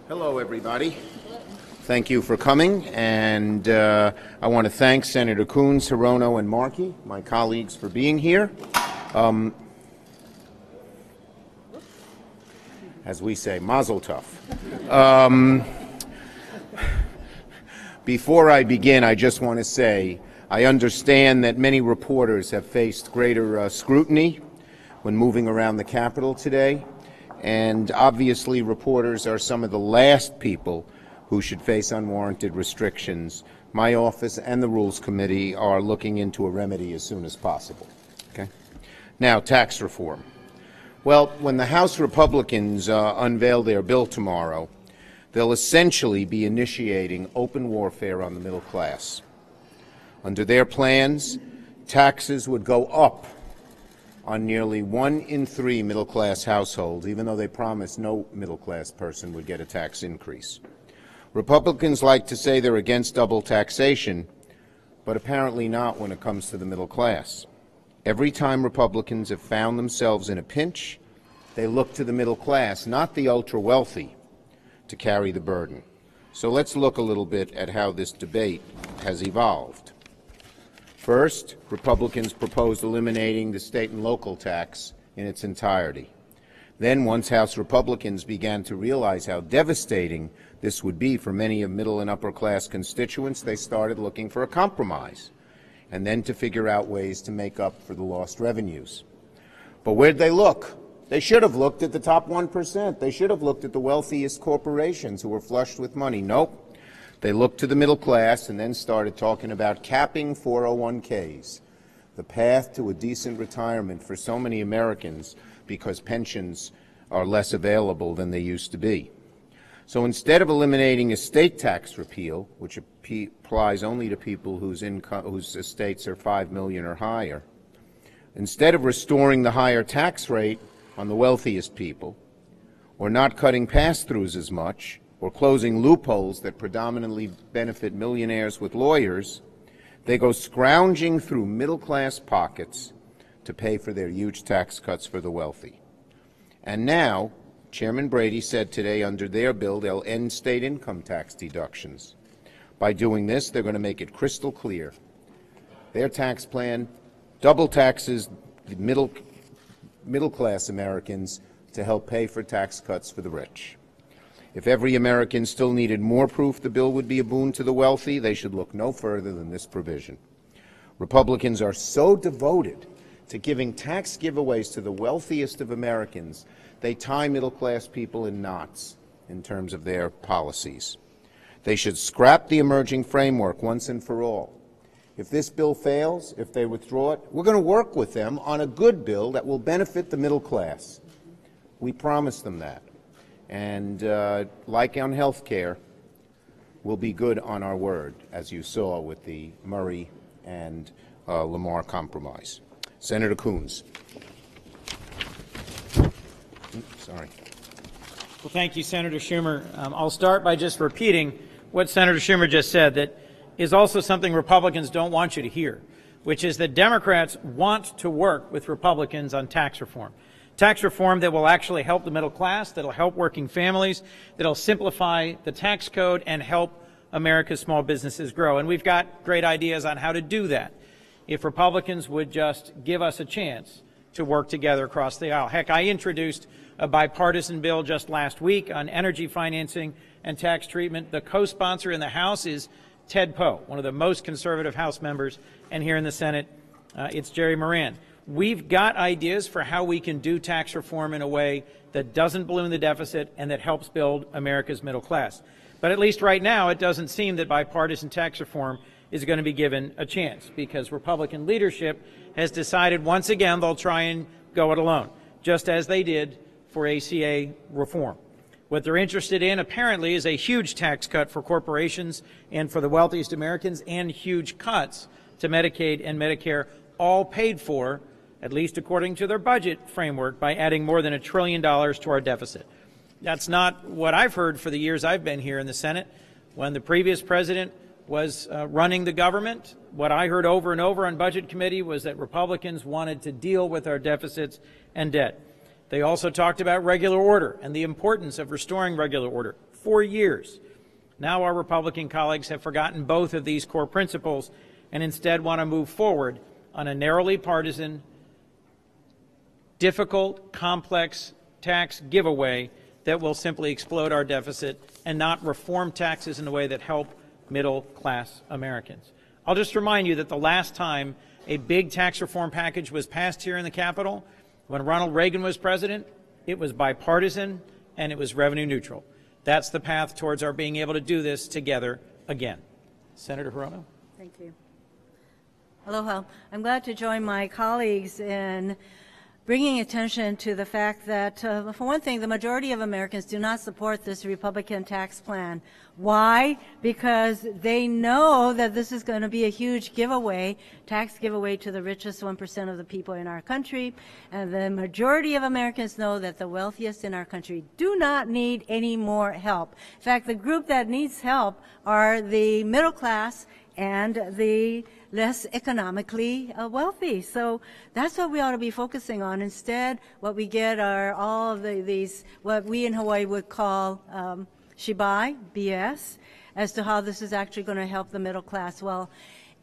Hello, everybody. Thank you for coming, and I want to thank Senator Coons, Hirono, and Markey, my colleagues, for being here. As we say, mazel tov. Before I begin, I just want to say I understand that many reporters have faced greater scrutiny when moving around the Capitol today, and obviously reporters are some of the last people who should face unwarranted restrictions. My office and the Rules Committee are looking into a remedy as soon as possible. Okay? Now, tax reform. Well, when the House Republicans unveil their bill tomorrow, they'll essentially be initiating open warfare on the middle class. Under their plans, taxes would go up on nearly 1 in 3 middle-class households, even though they promised no middle-class person would get a tax increase. Republicans like to say they're against double taxation, but apparently not when it comes to the middle class. Every time Republicans have found themselves in a pinch, they look to the middle class, not the ultra-wealthy, to carry the burden. So let's look a little bit at how this debate has evolved. First, Republicans proposed eliminating the state and local tax in its entirety. Then, once House Republicans began to realize how devastating this would be for many of middle and upper class constituents, they started looking for a compromise, and then to figure out ways to make up for the lost revenues. But where'd they look? They should have looked at the top 1%. They should have looked at the wealthiest corporations who were flushed with money. Nope. They looked to the middle class and then started talking about capping 401ks, the path to a decent retirement for so many Americans because pensions are less available than they used to be. So instead of eliminating estate tax repeal, which applies only to people whose estates are $5 million or higher, instead of restoring the higher tax rate on the wealthiest people, or not cutting pass-throughs as much, or closing loopholes that predominantly benefit millionaires with lawyers, they go scrounging through middle-class pockets to pay for their huge tax cuts for the wealthy. And now, Chairman Brady said today under their bill they'll end state income tax deductions. By doing this, they're going to make it crystal clear. Their tax plan double taxes the middle-class Americans to help pay for tax cuts for the rich. If every American still needed more proof the bill would be a boon to the wealthy, they should look no further than this provision. Republicans are so devoted to giving tax giveaways to the wealthiest of Americans, they tie middle-class people in knots in terms of their policies. They should scrap the emerging framework once and for all. If this bill fails, if they withdraw it, we're going to work with them on a good bill that will benefit the middle class. We promise them that. And like on health care, we'll be good on our word, as you saw with the Murray and Lamar compromise. Senator Coons. Sorry. Well, thank you, Senator Schumer. I'll start by just repeating what Senator Schumer just said, that is also something Republicans don't want you to hear, which is that Democrats want to work with Republicans on tax reform. Tax reform that will actually help the middle class, that will help working families, that will simplify the tax code and help America's small businesses grow. And we've got great ideas on how to do that if Republicans would just give us a chance to work together across the aisle. Heck, I introduced a bipartisan bill just last week on energy financing and tax treatment. The co-sponsor in the House is Ted Poe, one of the most conservative House members, and here in the Senate, it's Jerry Moran. We've got ideas for how we can do tax reform in a way that doesn't balloon the deficit and that helps build America's middle class. But at least right now, it doesn't seem that bipartisan tax reform is going to be given a chance, because Republican leadership has decided once again they'll try and go it alone, just as they did for ACA reform. What they're interested in, apparently, is a huge tax cut for corporations and for the wealthiest Americans, and huge cuts to Medicaid and Medicare, all paid for, at least according to their budget framework, by adding more than $1 trillion to our deficit. That's not what I've heard for the years I've been here in the Senate. When the previous president was running the government, what I heard over and over on Budget Committee was that Republicans wanted to deal with our deficits and debt. They also talked about regular order and the importance of restoring regular order. for years. Now our Republican colleagues have forgotten both of these core principles and instead want to move forward on a narrowly partisan, difficult, complex tax giveaway that will simply explode our deficit and not reform taxes in a way that help middle-class Americans. I'll just remind you that the last time a big tax reform package was passed here in the Capitol, when Ronald Reagan was president, it was bipartisan and it was revenue neutral. That's the path towards our being able to do this together again. Senator Hirono. Thank you. Aloha. I'm glad to join my colleagues in bringing attention to the fact that, for one thing, the majority of Americans do not support this Republican tax plan. Why? Because they know that this is going to be a huge giveaway, tax giveaway to the richest 1% of the people in our country. And the majority of Americans know that the wealthiest in our country do not need any more help. In fact, the group that needs help are the middle class and the less economically wealthy. So that's what we ought to be focusing on. Instead, what we get are all of these, what we in Hawaii would call shibai, BS, as to how this is actually going to help the middle class. Well,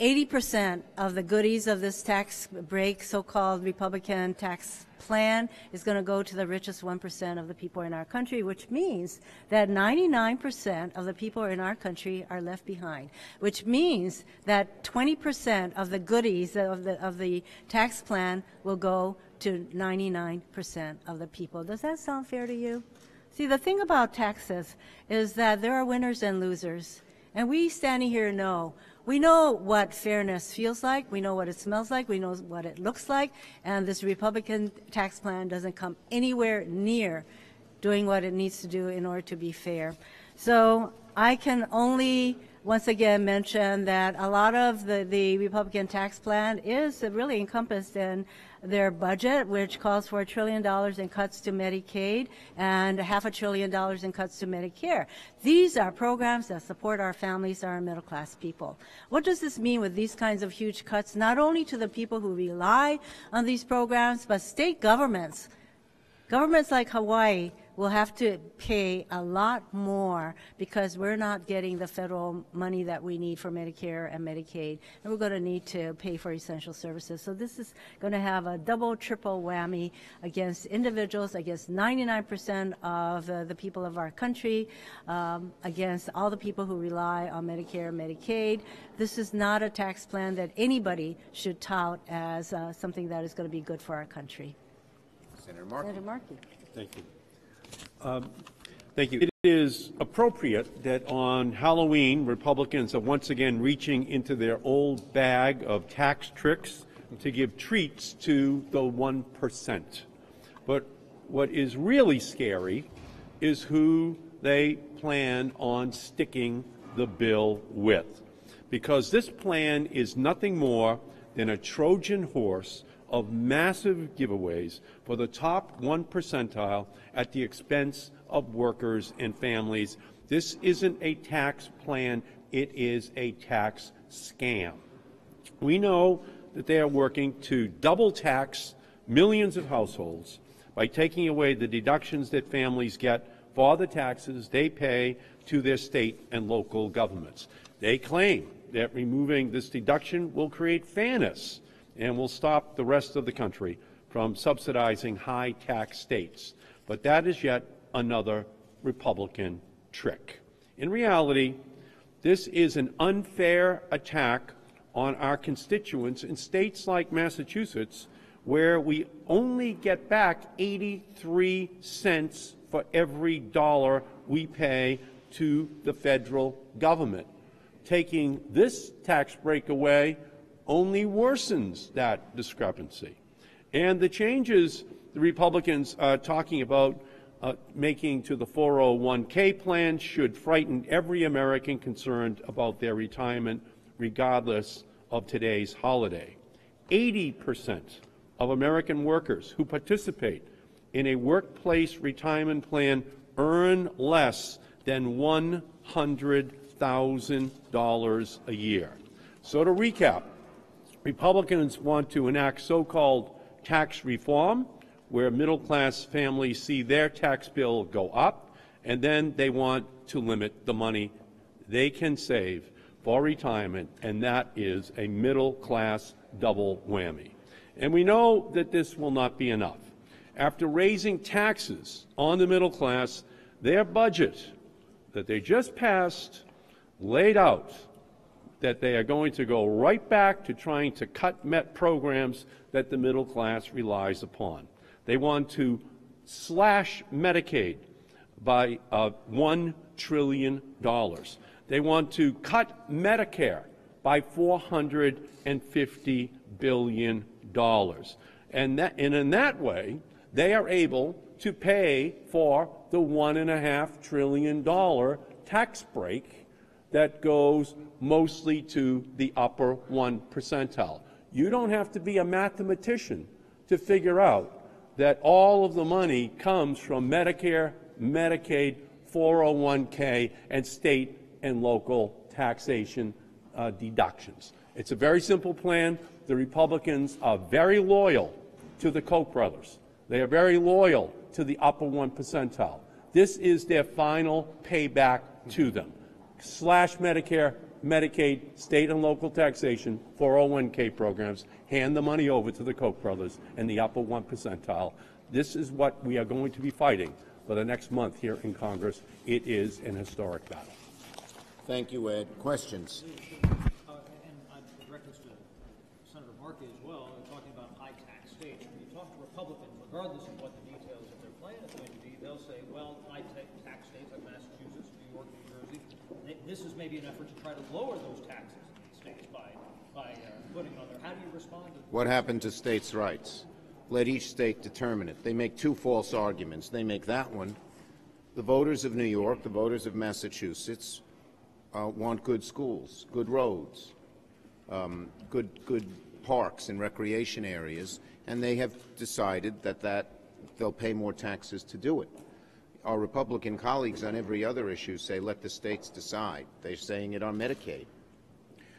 80% of the goodies of this tax break, so-called Republican tax plan, is going to go to the richest 1% of the people in our country, which means that 99% of the people in our country are left behind, which means that 20% of the goodies of the tax plan will go to 99% of the people. Does that sound fair to you? See, the thing about taxes is that there are winners and losers, and we standing here know. We know what fairness feels like, we know what it smells like, we know what it looks like, and this Republican tax plan doesn't come anywhere near doing what it needs to do in order to be fair. So I can only once again mention that a lot of the Republican tax plan is really encompassed in their budget, which calls for $1 trillion in cuts to Medicaid and $500 billion in cuts to Medicare. These are programs that support our families, our middle-class people. What does this mean with these kinds of huge cuts, not only to the people who rely on these programs, but state governments? Governments like Hawaii will have to pay a lot more because we're not getting the federal money that we need for Medicare and Medicaid, and we're going to need to pay for essential services. So this is going to have a double, triple whammy against individuals, against 99% of the people of our country, against all the people who rely on Medicare and Medicaid. This is not a tax plan that anybody should tout as something that is going to be good for our country. Senator Markey. Senator Markey. Thank you. Thank you. It is appropriate that on Halloween, Republicans are once again reaching into their old bag of tax tricks to give treats to the 1%. But what is really scary is who they plan on sticking the bill with. Because this plan is nothing more than a Trojan horse of massive giveaways for the top 1 percentile at the expense of workers and families. This isn't a tax plan, it is a tax scam. We know that they are working to double tax millions of households by taking away the deductions that families get for the taxes they pay to their state and local governments. They claim that removing this deduction will create fairness and will stop the rest of the country from subsidizing high-tax states. But that is yet another Republican trick. In reality, this is an unfair attack on our constituents in states like Massachusetts, where we only get back 83 cents for every dollar we pay to the federal government. Taking this tax break away only worsens that discrepancy. And the changes the Republicans are talking about making to the 401k plan should frighten every American concerned about their retirement, regardless of today's holiday. 80% of American workers who participate in a workplace retirement plan earn less than $100,000 a year. So to recap, Republicans want to enact so-called tax reform, where middle-class families see their tax bill go up And then they want to limit the money they can save for retirement, and that is a middle-class double whammy. And we know that this will not be enough. After raising taxes on the middle class, their budget that they just passed laid out that they are going to go right back to trying to cut Met programs that the middle class relies upon. They want to slash Medicaid by $1 trillion. They want to cut Medicare by $450 billion. And in that way, they are able to pay for the $1.5 trillion tax break that goes mostly to the upper 1 percentile. You don't have to be a mathematician to figure out that all of the money comes from Medicare, Medicaid, 401k, and state and local taxation deductions. It's a very simple plan. The Republicans are very loyal to the Koch brothers. They are very loyal to the upper 1 percentile. This is their final payback to them. Slash Medicare, Medicaid, state and local taxation, 401k programs, hand the money over to the Koch brothers and the upper 1 percentile. This is what we are going to be fighting for the next month here in Congress. It is an historic battle. Thank you, Ed. Questions? And I direct this to Senator Markey as well, talking about high-tax states. When you talk to Republicans, regardless of what the details of their plan is going to be, they'll say, well, high-tax states like Massachusetts, New York, New Jersey, this is maybe an effort to try to lower those taxes in these states by putting on there. How do you respond to that? What happened to states' rights? Let each state determine it. They make two false arguments. They make that one. The voters of New York, the voters of Massachusetts want good schools, good roads, good parks and recreation areas, and they have decided that they'll pay more taxes to do it. Our Republican colleagues on every other issue say let the states decide. They're saying it on Medicaid.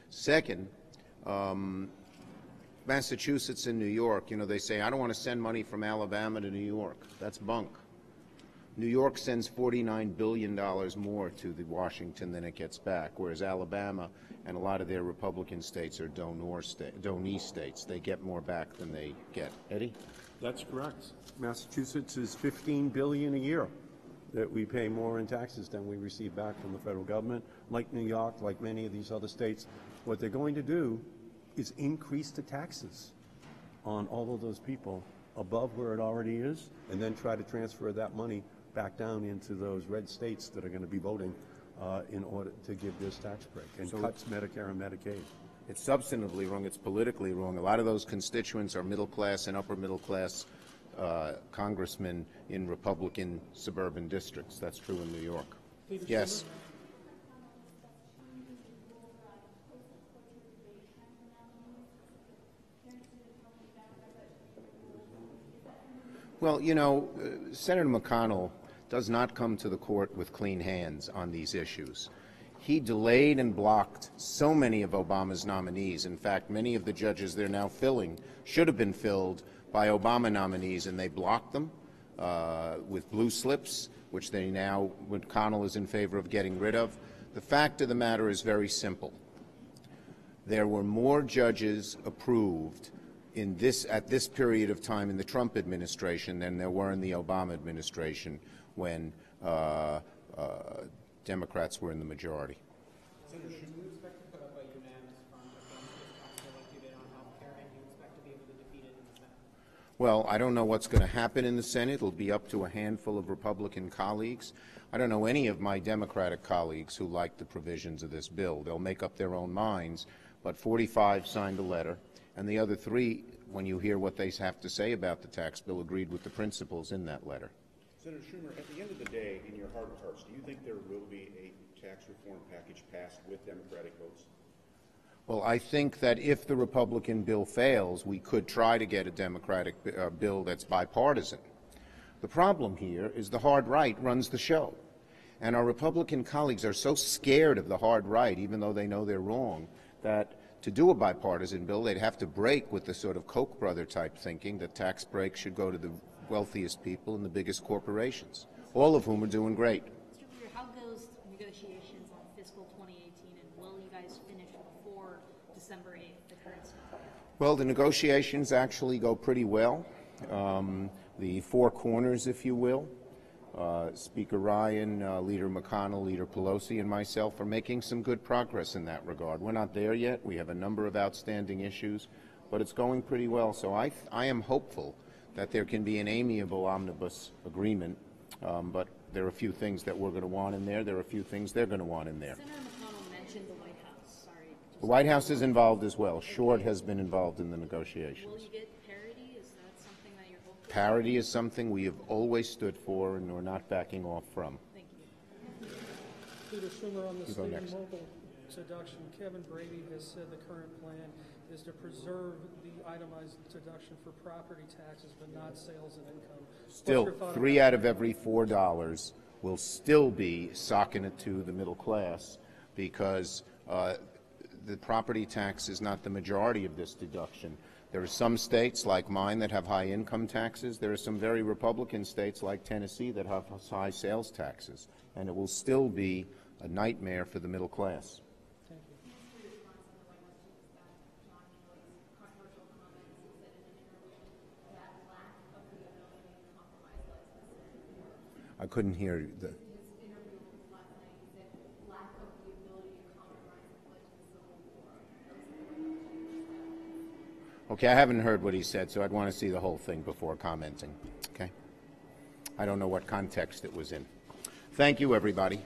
Second, Massachusetts and New York, they say, I don't want to send money from Alabama to New York. That's bunk. New York sends $49 billion more to Washington than it gets back, whereas Alabama and a lot of their Republican states are donee states. They get more back than they get. Eddie? That's correct. Massachusetts is $15 billion a year that we pay more in taxes than we receive back from the federal government. Like New York, like many of these other states, what they're going to do is increase the taxes on all of those people above where it already is, and then try to transfer that money back down into those red states that are going to be voting in order to give this tax break, and cuts Medicare and Medicaid. It's substantively wrong. It's politically wrong. A lot of those constituents are middle class and upper middle class congressmen in Republican suburban districts. That's true in New York. Yes. Well, Senator McConnell does not come to the court with clean hands on these issues. He delayed and blocked so many of Obama's nominees. In fact, many of the judges they're now filling should have been filled by Obama nominees, and they blocked them with blue slips, which McConnell is in favor of getting rid of. The fact of the matter is very simple. There were more judges approved at this period of time in the Trump administration than there were in the Obama administration when Democrats were in the majority. Senator Schumer, do you expect to put up a unanimous front against this like you did on health care, and do you expect to be able to defeat it in the Senate? Well, I don't know what's going to happen in the Senate. It'll be up to a handful of Republican colleagues. I don't know any of my Democratic colleagues who like the provisions of this bill. They'll make up their own minds, but 45 signed a letter, and the other 3, when you hear what they have to say about the tax bill, agreed with the principles in that letter. Senator Schumer, at the end of the day, in your heart of hearts, do you think there will be a tax reform package passed with Democratic votes? Well, I think that if the Republican bill fails, we could try to get a Democratic bill that's bipartisan. The problem here is the hard right runs the show. And our Republican colleagues are so scared of the hard right, even though they know they're wrong, that to do a bipartisan bill, they'd have to break with the sort of Koch brother type thinking that tax breaks should go to the wealthiest people and the biggest corporations, all of whom are doing great. December 8th, the current scenario? Well, the negotiations actually go pretty well. The four corners, if you will, Speaker Ryan, Leader McConnell, Leader Pelosi, and myself are making some good progress in that regard. We're not there yet. We have a number of outstanding issues, but it's going pretty well. So I am hopeful that there can be an amiable omnibus agreement, but there are a few things that we're going to want in there. There are a few things they're going to want in there. Senator McConnell mentioned the White House. Sorry. The White House is involved as well. Short has been involved in the negotiations. Will you get parity? Is that something that you're hoping? Parity is something we have always stood for and we're not backing off from. Thank you. Leader Schumer, on the You go state next. and local deduction, Kevin Brady has said the current plan is to preserve the itemized deduction for property taxes, but not sales and income. Still, What's your thought on 3 that? out of every $4 will still be socking it to the middle class because the property tax is not the majority of this deduction. There are some states like mine that have high income taxes. There are some very Republican states like Tennessee that have high sales taxes, and it will still be a nightmare for the middle class. Thank you. I couldn't hear the. Okay, I haven't heard what he said, so I'd want to see the whole thing before commenting. Okay? I don't know what context it was in. Thank you, everybody.